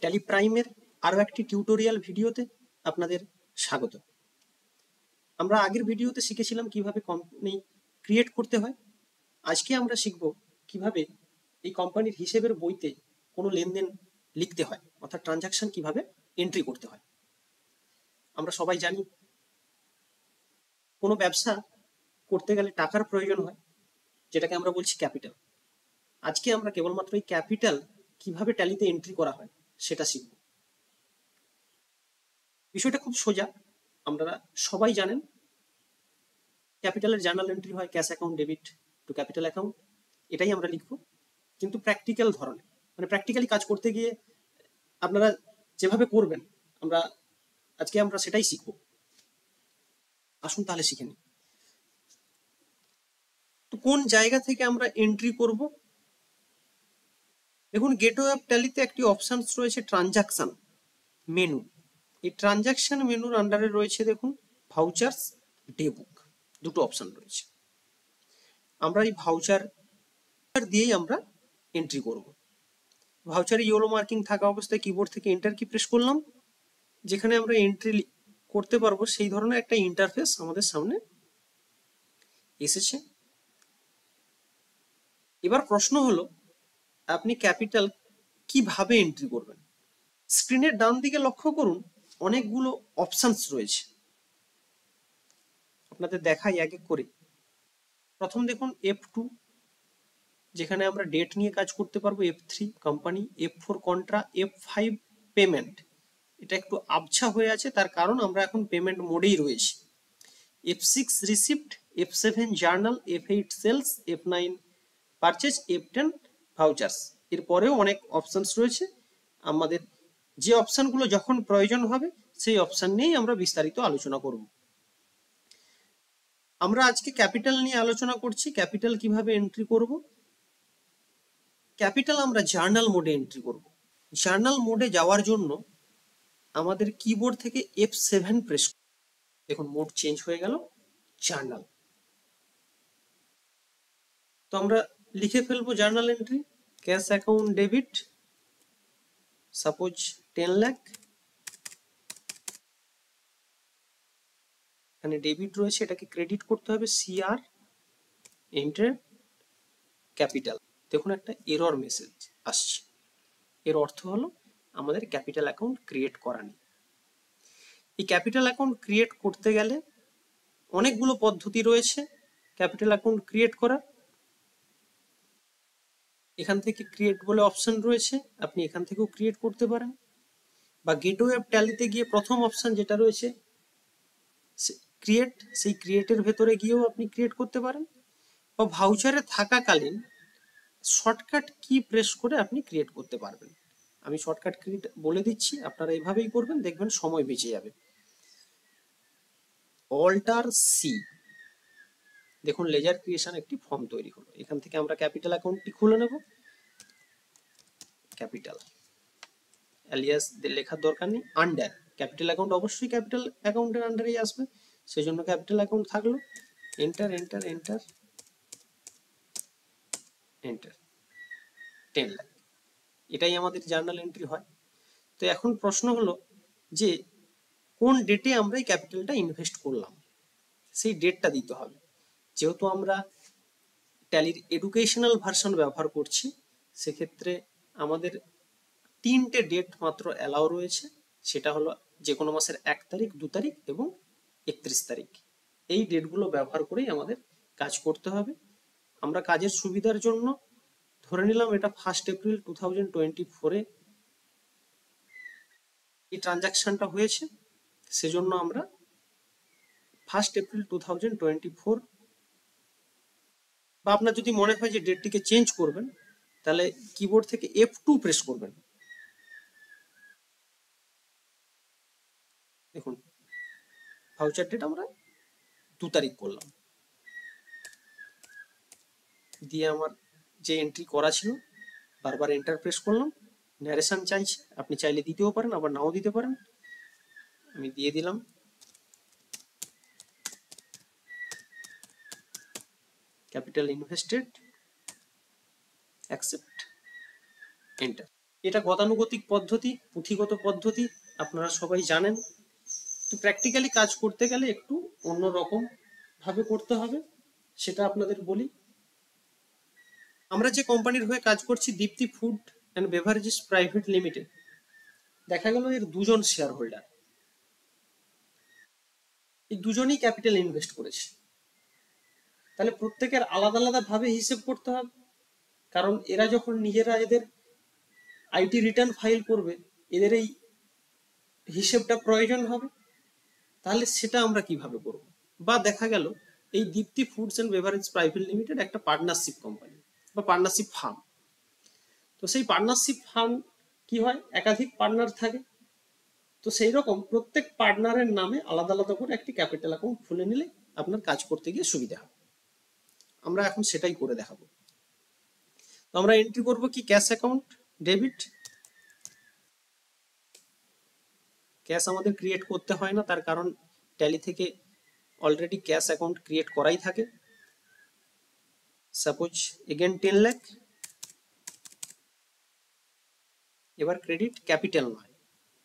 Tally প্রাইমের আরও একটি টিউটোরিয়াল ভিডিওতে আপনাদের স্বাগত। আমরা আগের ভিডিওতে শিখেছিলাম কিভাবে কোম্পানি ক্রিয়েট করতে হয়। আজকে আমরা শিখব কিভাবে এই কোম্পানির হিসেবের বইতে কোনো লেনদেন লিখতে হয়, অর্থাৎ ট্রানজাকশন কিভাবে এন্ট্রি করতে হয়। আমরা সবাই জানি কোনো ব্যবসা করতে গেলে টাকার প্রয়োজন হয়, যেটাকে আমরা বলছি ক্যাপিটাল। আজকে আমরা কেবলমাত্র এই ক্যাপিটাল কিভাবে ট্যালিতে এন্ট্রি করা হয় সেটা শিখব। বিষয়টা খুব সোজা, আপনারা সবাই জানেন ক্যাপিটালের জার্নাল এন্ট্রি হয় cash account debit two capital account, এটাই আমরা লিখব, কিন্তু প্র্যাকটিক্যাল ধরনের, মানে প্র্যাকটিক্যালি কাজ করতে গিয়ে আপনারা যেভাবে করবেন আজকে আমরা সেটাই শিখব। আসুন তাহলে শিখে নিই। তো কোন জায়গা থেকে আমরা এন্ট্রি করব? দেখুন, গেটওয়ে অফ ট্যালিতে একটি অপশন রয়েছে ট্রানজাকশন মেনু। এই ট্রানজাকশন মেনুর আন্ডারে রয়েছে দেখুন ভাউচার্স, ডে বুক, দুটো অপশন রয়েছে। আমরা এই ভাউচার দিয়েই আমরা এন্ট্রি করব। ভাউচারে ইয়েলো মার্কিং থাকা অবস্থায় কিবোর্ড থেকে এন্টার কি প্রেস করলাম, যেখানে আমরা এন্ট্রি করতে পারবো সেই ধরনের একটা ইন্টারফেস আমাদের সামনে এসেছে। এবার প্রশ্ন হলো, আপনি ক্যাপিটাল কিভাবে এন্ট্রি করবেন? স্ক্রিনের ডান দিকে লক্ষ্য করুন, অনেকগুলো অপশনস রয়েছে, আপনাদের দেখাই এক এক করে। প্রথম দেখুন F2, যেখানে আমরা ডেট নিয়ে কাজ করতে পারবো। F3 company, F4 contra, F5 payment. এটা একটু আবছা হয়ে আছে, তার কারণ আমরা এখন পেমেন্ট মোডেই রয়েছি। F6 receipt, F7 journal, F8 sales, F9 purchase, F10 vouchers. এরপরেও অনেক অপশনস রয়েছে, আমাদের যে অপশনগুলো যখন প্রয়োজন হবে সেই অপশন নিয়েই আমরা বিস্তারিত আলোচনা করব। আমরা আজকে ক্যাপিটাল নিয়ে আলোচনা করছি। ক্যাপিটাল কিভাবে এন্ট্রি করব? ক্যাপিটাল আমরা জার্নাল মোডে এন্ট্রি করব। জার্নাল মোডে যাওয়ার জন্য আমাদের কিবোর্ড থেকে F7 প্রেস করব। দেখুন মোড চেঞ্জ হয়ে গেল, জার্নাল। তো আমরা লিখে ফেলবো journal entry, cash account debit, suppose 10 lakh. এখানে ডেবিট রয়েছে, এটাকে ক্রেডিট করতে হবে, CR এন্টার, ক্যাপিটাল। দেখুন একটা এরর মেসেজ আসছে, এর অর্থ হলো আমাদের ক্যাপিটাল অ্যাকাউন্ট ক্রিয়েট করা নেই। এই ক্যাপিটাল অ্যাকাউন্ট ক্রিয়েট করতে গেলে অনেকগুলো পদ্ধতি রয়েছে ক্যাপিটাল অ্যাকাউন্ট ক্রিয়েট করার। এখান থেকে ক্রিয়েট বলে অপশন রয়েছে, আপনি এখান থেকেও ক্রিয়েট করতে পারেন, বা গেটওয়ে অফ ট্যালিতে গিয়ে প্রথম অপশন যেটা রয়েছে ক্রিয়েট, সেই ক্রিয়েটের ভেতরে গিয়েও আপনি ক্রিয়েট করতে পারেন, বা ভাউচারে থাকাকালীন শর্টকাট কি প্রেস করে আপনি ক্রিয়েট করতে পারবেন। আমি শর্টকাট ক্রিয়েট বলে দিচ্ছি, আপনারা এভাবেই করবেন, দেখবেন সময় বেঁচে যাবে। অল্টার সি, দেখুন লেজার ক্রিয়েশন একটি ফর্ম তৈরি হলো। এখান থেকে আমরা ক্যাপিটাল অ্যাকাউন্টটি খুলে নেব। ক্যাপিটাল অ্যালিয়াস লেখার দরকার নেই, আন্ডার ক্যাপিটাল অ্যাকাউন্ট অবশ্যই ক্যাপিটাল অ্যাকাউন্টের আন্ডারেই আসবে, সেই জন্য ক্যাপিটাল অ্যাকাউন্ট থাকলো। Enter enter enter enter, 10 lakh, এটাই আমাদের জার্নাল এন্ট্রি হয়। তো এখন প্রশ্ন হলো যে কোন ডেটে আমরা এই ক্যাপিটালটা ইনভেস্ট করলাম, সেই ডেটটা দিতে হবে। যেহেতু আমরা ট্যালির এডুকেশনাল ভার্সন ব্যবহার করছি, সেক্ষেত্রে আমাদের 3টে ডেট মাত্র অ্যালাউ রয়েছে। সেটা হলো যে কোনো মাসের 1 তারিখ, 2 তারিখ এবং 31 তারিখ। এই ডেটগুলো ব্যবহার করেই আমাদের কাজ করতে হবে। আমরা কাজের সুবিধার জন্য ধরে নিলাম এটা 1 এপ্রিল 2024-এ এই ট্রানজাকশনটা হয়েছে, সেজন্য আমরা 1 এপ্রিল 2024, বা আপনার যদি মনে হয় যে ডেটটিকে চেঞ্জ করবেন, তাহলে কিবোর্ড থেকে F2 প্রেস করবেন। দেখুন ভাউচার ডেট আমরা 2 তারিখ করলাম, দিয়ে আমার যে এন্ট্রি করা ছিল বারবার এন্টার প্রেস করলাম। ন্যারেশন চাইছে, আপনি চাইলে দিতেও পারেন, আবার নাও দিতে পারেন। আমি দিয়ে দিলাম ক্যাপিটাল ইনভেস্টেড, অ্যাকসেপ্ট, এন্টার। এটা গতানুগতিক পদ্ধতি, পুঁথিগত পদ্ধতি, আপনারা সবাই জানেন। তো প্র্যাকটিক্যালি কাজ করতে গেলে একটু অন্যরকম ভাবে করতে হবে, সেটা আপনাদের বলি। আমরা যে কোম্পানির হয়ে কাজ করছি, Dipti food and beverages private limited, দেখা গেল এর দুজন শেয়ার হোল্ডার, এই দুজনই ক্যাপিটাল ইনভেস্ট করেছে। তাহলে প্রত্যেকের আলাদা আলাদা ভাবে হিসেব করতে হবে, কারণ এরা যখন নিজেরা এদের আইটি রিটার্ন ফাইল করবে, এদের এই হিসেবটা প্রয়োজন হবে। তাহলে সেটা আমরা কিভাবে করব? বা দেখা গেল এই Dipti foods and beverage private limited একটা পার্টনারশিপ কোম্পানি বা পার্টনারশিপ ফার্ম। তো সেই পার্টনারশিপ ফার্ম কি হয়, একাধিক পার্টনার থাকে। তো সেই রকম প্রত্যেক পার্টনারের নামে আলাদা আলাদা করে একটি ক্যাপিটাল অ্যাকাউন্ট খুলে নিলে আপনার কাজ করতে গিয়ে সুবিধা হবে। আমরা এখন সেটাই করে দেখাবো। তো আমরা এন্ট্রি করব কি, ক্যাশ অ্যাকাউন্ট ডেবিট। ক্যাশ আমাদের ক্রিয়েট করতে হয় না, তার কারণ ট্যালি থেকে অলরেডি ক্যাশ অ্যাকাউন্ট ক্রিয়েট করাই থাকে। Suppose again 10 lakh. এবার ক্রেডিট ক্যাপিটাল নয়,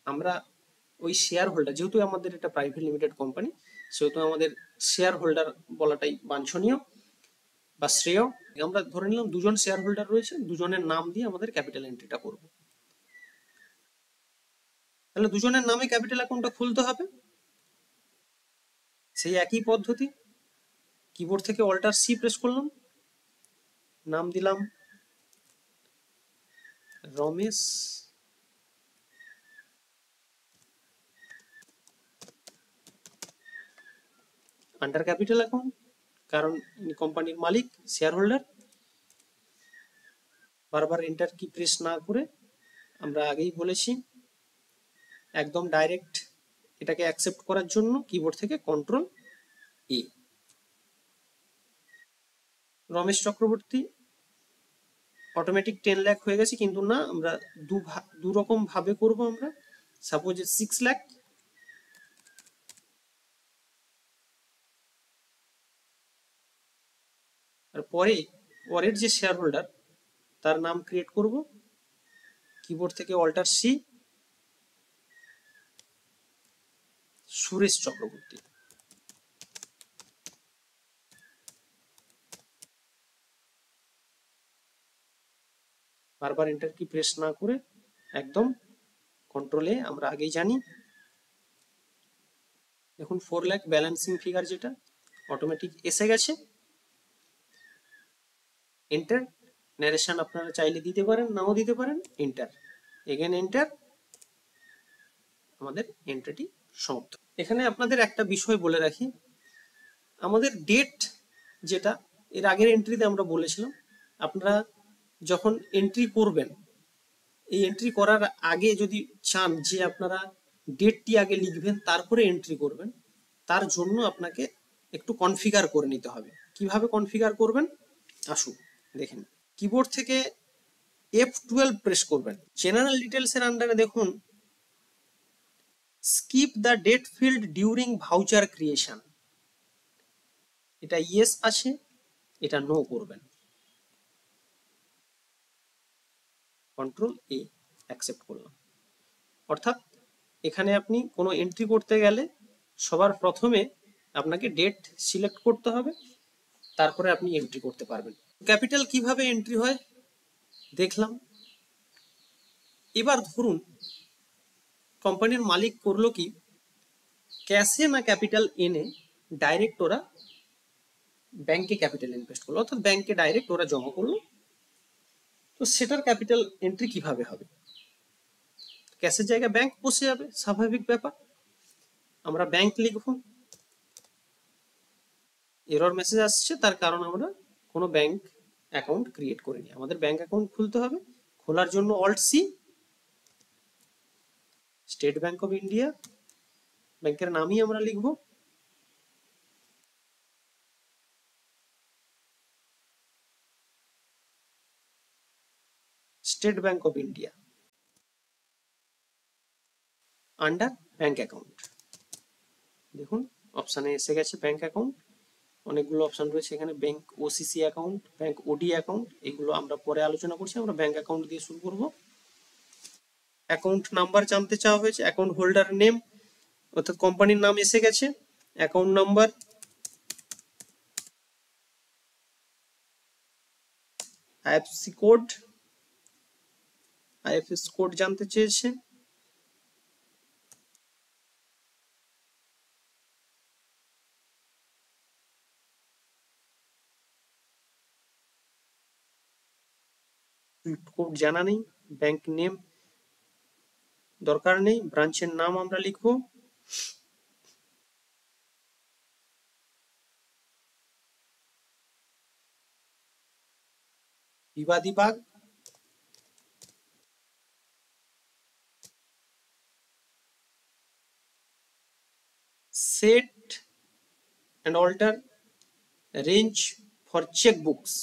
আমরা ওই শেয়ার হোল্ডার, যেহেতু আমাদের এটা প্রাইভেট লিমিটেড কোম্পানি, সেহেতু আমাদের শেয়ার হোল্ডার বলাটাই বাঞ্ছনীয় বা শ্রেয়। আমরা ধরে নিলাম দুজন শেয়ার হোল্ডার রয়েছে, দুজনের নাম দিয়ে আমাদের ক্যাপিটাল এন্ট্রিটা করব। তাহলে দুজনের নামে ক্যাপিটাল অ্যাকাউন্টটা খুলতে হবে। সেই একই পদ্ধতি, কিবোর্ড থেকে অল্টার সি প্রেস করলাম, নাম দিলাম রমেশ, আন্ডার ক্যাপিটাল অ্যাকাউন্ট, কারণ কোম্পানির মালিক, শেয়ার হোল্ডার। বারবার এন্টার কি প্রেস না করে, আমরা আগেই বলেছি একদম ডাইরেক্ট এটাকে অ্যাকসেপ্ট করার জন্য কিবোর্ড থেকে কন্ট্রোল ই। রমেশ চক্রবর্তী অটোমেটিক 10 লাখ হয়ে গেছে, কিন্তু না, আমরা দু রকম ভাবে করব। আমরা সাপোজ 6 লাখ, আর পরের যে শেয়ার হোল্ডার তার নাম ক্রিয়েট করব, কিবোর্ড থেকে অল্টার সি, সুরেশ চক্রবর্তী। বারবার এন্টার কি প্রেস না করে একদম কন্ট্রোলে, আমরা আগেই জানি। দেখুন 4 লাখ ব্যালেন্সিং ফিগার যেটা অটোমেটিক এসে গেছে। এন্টার, ন্যারেশন আপনারা চাইলে দিতে পারেন, নাও দিতে পারেন। এন্টার, এগেন এন্টার, আমাদের এন্ট্রিটি সমাপ্ত। এখানে আপনাদের একটা বিষয় বলে রাখি, আমাদের ডেট যেটা এর আগের এন্ট্রিতে আমরা বলেছিলাম, আপনারা যখন এন্ট্রি করবেন, এই এন্ট্রি করার আগে যদি চান যে আপনারা ডেটটি আগে লিখবেন তারপরে এন্ট্রি করবেন, তার জন্য আপনাকে একটু কনফিগার করে নিতে হবে। কিভাবে কনফিগার করবেন আসুন দেখেন। কিবোর্ড থেকে F12 প্রেস করবেন। জেনারেল ডিটেলস এর আন্ডারে দেখুন skip the date field during voucher creation, এটা ইয়েস আছে, এটা নো করবেন। কন্ট্রোল এ, অ্যাকসেপ্ট করলাম। অর্থাৎ এখানে আপনি কোনো এন্ট্রি করতে গেলে সবার প্রথমে আপনাকে ডেট সিলেক্ট করতে হবে, তারপরে আপনি এন্ট্রি করতে পারবেন। ক্যাপিটাল কিভাবে এন্ট্রি হয় দেখলাম। এবার ধরুন কোম্পানির মালিক করলো কি, ক্যাশে না ক্যাপিটাল এনে ডাইরেক্ট ওরা ব্যাংকে ক্যাপিটাল ইনভেস্ট করলো, অর্থাৎ ব্যাংকে ডাইরেক্ট ওরা জমা করলো। তো সেটার ক্যাপিটাল এন্ট্রি কিভাবে হবে? ক্যাশের জায়গায় ব্যাংক বসে যাবে, স্বাভাবিক ব্যাপার। আমরা ব্যাংক লিখবো, এরর মেসেজ আসছে, তার কারণ আমরা কোনো ব্যাংক অ্যাকাউন্ট ক্রিয়েট করিনি। আমাদের ব্যাংক অ্যাকাউন্ট খুলতে হবে। খোলার জন্য alt C, State bank of India, ব্যাংকের নামই আমরা লিখব। State bank of India, under bank account. দেখুন অপশানে এসে গেছে ব্যাংক অ্যাকাউন্ট, অনেকগুলো অপশন রয়েছে এখানে, bank OCC account, bank OD account, এগুলো আমরা পরে আলোচনা করছি। আমরা ব্যাংক অ্যাকাউন্ট দিয়ে শুরু করব। অ্যাকাউন্ট নাম্বার জানতে চাওয়া হয়েছে, অ্যাকাউন্ট হোল্ডার নেম অর্থাৎ কোম্পানির নাম এসে গেছে, account number, IFSC code, IFSC code জানতে চেয়েছে, সুইফট কোড জানা নেই, ব্যাংক নেম দরকার নেই, ব্রাঞ্চের নাম আমরা লিখবো, Bibadi Bag, set and alter range for check books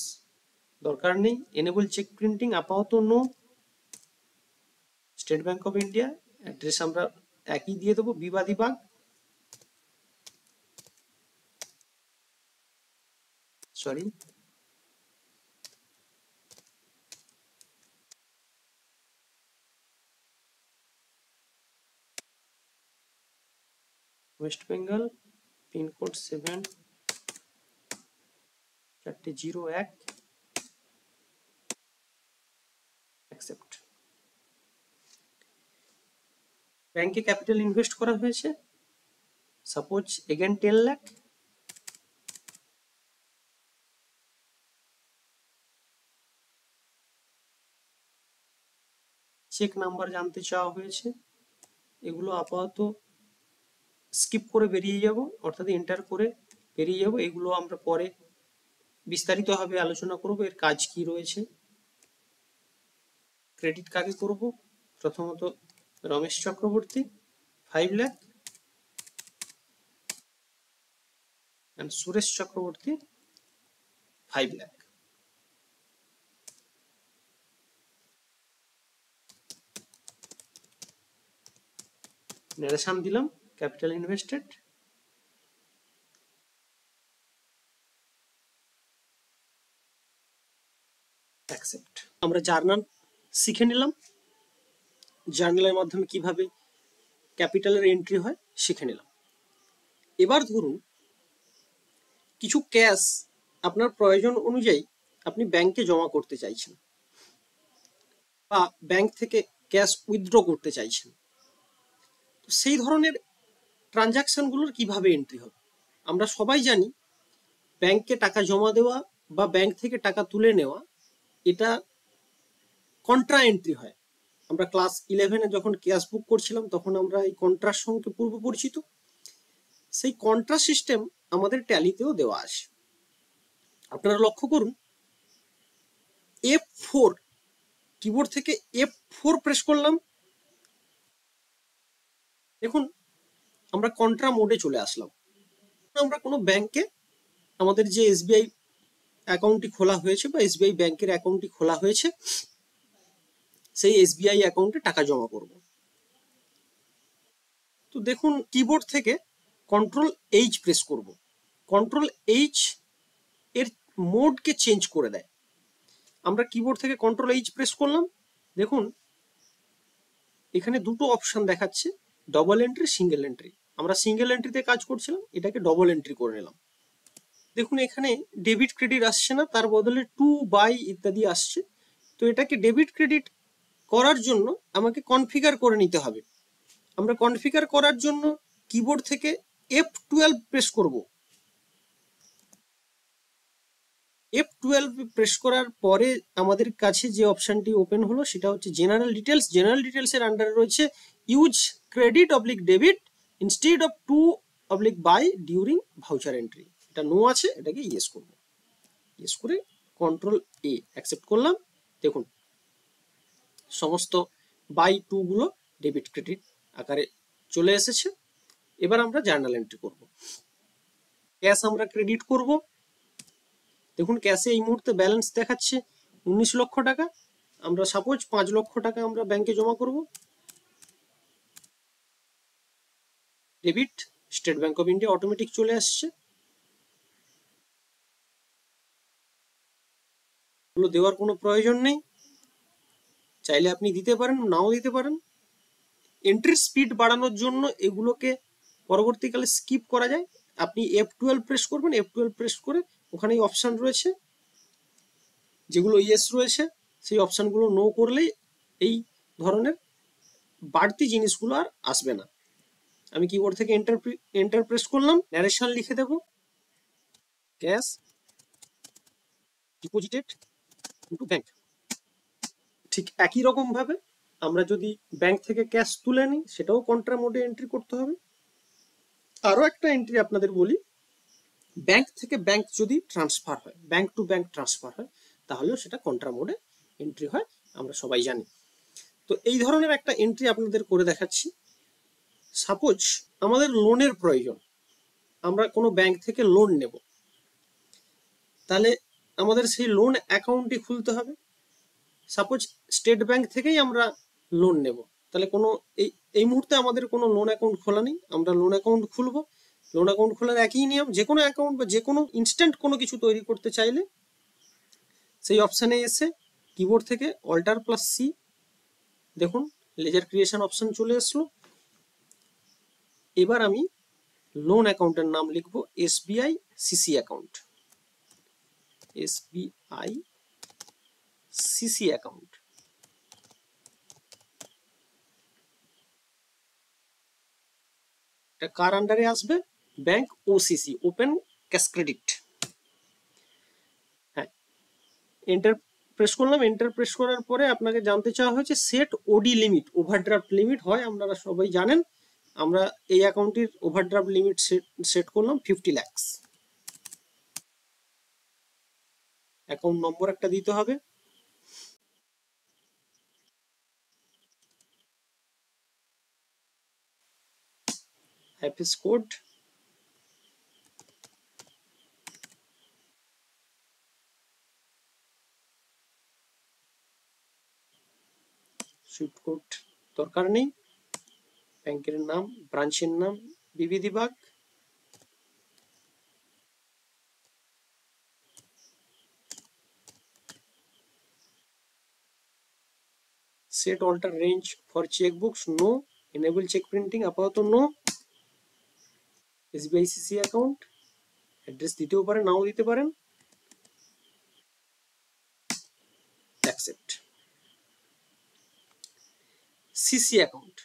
দরকার নেই, এনেবল চেক প্রিন্টিং আপাতত no, state bank of India address আমরা একই দিয়ে দেবো, Bibadi Bag, sorry West Bengal, pincode 74001, accept. ব্যাংকে ক্যাপিটাল ইনভেস্ট করা হয়েছে, suppose again 10 lakh, check number জানতে চাওয়া হয়েছে, এগুলো আপাতত স্কিপ করে বেরিয়ে যাব, অর্থাৎ এন্টার করে বেরিয়ে যাব, এগুলো আমরা পরে বিস্তারিতভাবে আলোচনা করব এর কাজ কি রয়েছে। ক্রেডিট কাকে করব, প্রথমত রমেশ চক্রবর্তী 5 লাখ and সুরেশ চক্রবর্তী 5 লাখ। নারেশন দিলাম, ক্যাপিটাল ইনভেস্টেড, অ্যাকসেপ্ট। আমরা জার্নাল শিখে নিলাম, জার্নালের মাধ্যমে কিভাবে ক্যাপিটালের এন্ট্রি হয় শিখে নিলাম। এবার ধরুন কিছু ক্যাশ আপনার প্রয়োজন অনুযায়ী আপনি ব্যাংকে জমা করতে চাইছেন বা ব্যাংক থেকে ক্যাশ উইথড্র করতে চাইছেন, তো সেই ধরনের ট্রানজাকশনগুলোর কিভাবে এন্ট্রি হবে। আমরা সবাই জানি ব্যাংকে টাকা জমা দেওয়া বা ব্যাংক থেকে টাকা তুলে নেওয়া এটা কন্ট্রা এন্ট্রি হয়। আমরা ক্লাস 11-এ যখন ক্যাশ বুক করছিলাম তখন আমরা এই কন্ট্রার সঙ্গে পূর্ব পরিচিত, সেই কন্ট্রা সিস্টেম আমাদের ট্যালিতেও দেওয়া আছে। আপনারা লক্ষ্য করুন F4 কিবোর্ড থেকে F4 প্রেস করলাম, দেখুন আমরা কন্ট্রা মোডে চলে আসলাম। আমরা কোনো ব্যাংকে আমাদের যে এসবিআই অ্যাকাউন্টটি খোলা হয়েছে বা এসবিআই ব্যাংকের অ্যাকাউন্টটি খোলা হয়েছে সেই এসবিআই অ্যাকাউন্টে টাকা জমা করব। তো দেখুন কিবোর্ড থেকে Ctrl+H প্রেস করব, Ctrl+H এর মোডকে চেঞ্জ করে দেয়। আমরা কিবোর্ড থেকে Ctrl+H প্রেস করলাম, দেখুন এখানে দুটো অপশন দেখাচ্ছে, ডবল এন্ট্রি, সিঙ্গেল এন্ট্রি। আমরা সিঙ্গেল এন্ট্রিতে কাজ করছিলাম, এটাকে ডবল এন্ট্রি করে নিলাম। দেখুন এখানে ডেবিট ক্রেডিট আসছে না, তার বদলে টু বাই ইত্যাদি আসছে। তো এটাকে ডেবিট ক্রেডিট করার জন্য আমাকে কনফিগার করে নিতে হবে। আমরা কনফিগার করার জন্য কিবোর্ড থেকে F12 প্রেস করব। F12 প্রেস করার পরে আমাদের কাছে যে অপশনটি ওপেন হলো সেটা হচ্ছে জেনারেল ডিটেলস। জেনারেল ডিটেলসের আন্ডারে রয়েছে use credit oblique debit instead of to oblique by during voucher entry. এটা নো আছে, এটাকে ইয়েস করব। ইয়েস করে Ctrl+A অ্যাকসেপ্ট করলাম। দেখুন সমস্ত বাই টু গুলো ডেবিট ক্রেডিট আকারে চলে এসেছে। এবার আমরা জার্নাল এন্ট্রি করব। ক্যাশ আমরা ক্রেডিট করব। দেখুন ক্যাশে এই মুহূর্তে ব্যালেন্স দেখাচ্ছে 19 লক্ষ টাকা। আমরা সাপোজ 5 লক্ষ টাকা আমরা ব্যাংকে জমা করব। Debit, state bank of India automatic চলে আসছে। এগুলো দেওয়ার কোনো প্রয়োজন নেই, চাইলে আপনি দিতে পারেন, নাও দিতে পারেন। এন্ট্রির স্পিড বাড়ানোর জন্য এগুলোকে পরবর্তীকালে স্কিপ করা যায়। আপনি F12 প্রেস করবেন, F12 প্রেস করে ওখানেই অপশান রয়েছে, যেগুলো ইয়েস রয়েছে সেই অপশানগুলো নো করলেই এই ধরনের বাড়তি জিনিসগুলো আর আসবে না। আমি কিবোর্ড থেকে এন্টার প্রেস করলাম, ন্যারেশন লিখে দেব, ক্যাশ ডিপোজিটেড টু ব্যাংক। ঠিক একই রকম ভাবে আমরা যদি ব্যাংক থেকে ক্যাশ তুলে নিই সেটাও কন্ট্রা মোডে এন্ট্রি করতে হবে। আরো একটা এন্ট্রি আপনাদের বলি, ব্যাংক থেকে ব্যাংক যদি ট্রান্সফার হয়, ব্যাংক টু ব্যাংক ট্রান্সফার হয়, তাহলেও সেটা কন্ট্রা মোডে এন্ট্রি হয়, আমরা সবাই জানি। তো এই ধরনের একটা এন্ট্রি আপনাদের করে দেখাচ্ছি। সাপোজ আমাদের লোনের প্রয়োজন, আমরা কোনো ব্যাংক থেকে লোন নেব, তাহলে আমাদের সেই লোন অ্যাকাউন্টটি খুলতে হবে। সাপোজ স্টেট ব্যাংক থেকেই আমরা লোন নেব, তাহলে কোনো এই মুহূর্তে আমাদের কোনো লোন অ্যাকাউন্ট খোলা নেই, আমরা লোন অ্যাকাউন্ট খুলবো। লোন অ্যাকাউন্ট খোলার একই নিয়ম, যে কোনো অ্যাকাউন্ট বা যে কোনো ইনস্ট্যান্ট কোনো কিছু তৈরি করতে চাইলে সেই অপশানে এসে কিবোর্ড থেকে Alt+C, দেখুন লেজার ক্রিয়েশন অপশান চলে আসলো। এবার আমি লোন অ্যাকাউন্টের নাম লিখবো SBI CC account, SBI CC account. এটা কার আন্ডারে আসবে? Bank OCC, open cash credit. হ্যাঁ, এন্টার প্রেস করলাম। এন্টার প্রেস করার পরে আপনাকে জানতে চাওয়া হয়েছে set OD limit, overdraft limit হয়, আপনারা সবাই জানেন। আমরা এই অ্যাকাউন্টের ওভারড্রাফট লিমিট সেট করলাম 50 লাখ। অ্যাকাউন্ট নম্বর একটা দিতে হবে, হ্যাপিস কোড, সুইফট কোড দরকার নেই, ব্যাংকের নাম, ব্রাঞ্চের নাম Bibadi Bag, set alter range for checkbooks no, enable check printing আপাতত no, SBI CC account, address দিতেও পারেন নাও দিতে পারেন, অ্যাকসেপ্ট। সিসি অ্যাকাউন্ট,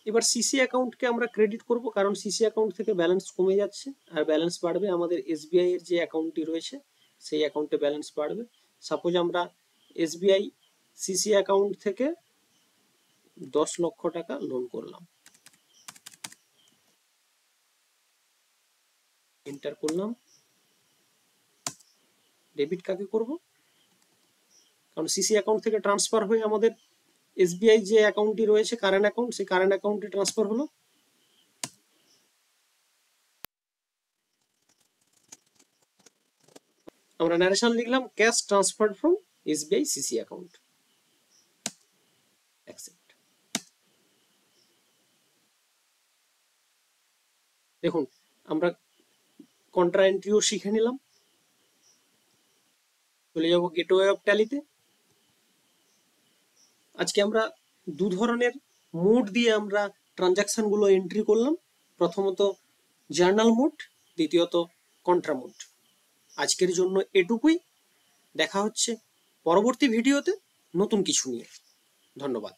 এবার সিসি অ্যাকাউন্টকে আমরা ক্রেডিট করব, কারণ সিসি অ্যাকাউন্ট থেকে ব্যালেন্স কমে যাচ্ছে আর ব্যালেন্স বাড়বে আমাদের SBI এর যে অ্যাকাউন্টটি রয়েছে সেই অ্যাকাউন্টে ব্যালেন্স বাড়বে। সাপোজ আমরা SBI CC অ্যাকাউন্ট থেকে 10 লক্ষ টাকা লোন করলাম, এন্টার করলাম। ডেবিট কাকে করব? কারণ সিসি অ্যাকাউন্ট থেকে ট্রান্সফার হয়ে আমাদের SBI যে অ্যাকাউন্টটি রয়েছে কারেন্ট অ্যাকাউন্ট, সেই কারেন্ট অ্যাকাউন্টে ট্রান্সফার হলো। আমরা ন্যারেশন লিখলাম, cash transferred from SBI CC account, accept. দেখুন আমরা কন্ট্রা এন্ট্রিও শিখে নিলাম। চলে যাব গেটওয়ে অফ ট্যালিতে। আজকে আমরা দু ধরনের মোড দিয়ে আমরা ট্রানজাকশনগুলো এন্ট্রি করলাম, প্রথমত জার্নাল মোড, দ্বিতীয়ত কন্ট্রা মোড। আজকের জন্য এটুকুই, দেখা হচ্ছে পরবর্তী ভিডিওতে নতুন কিছু নিয়ে। ধন্যবাদ।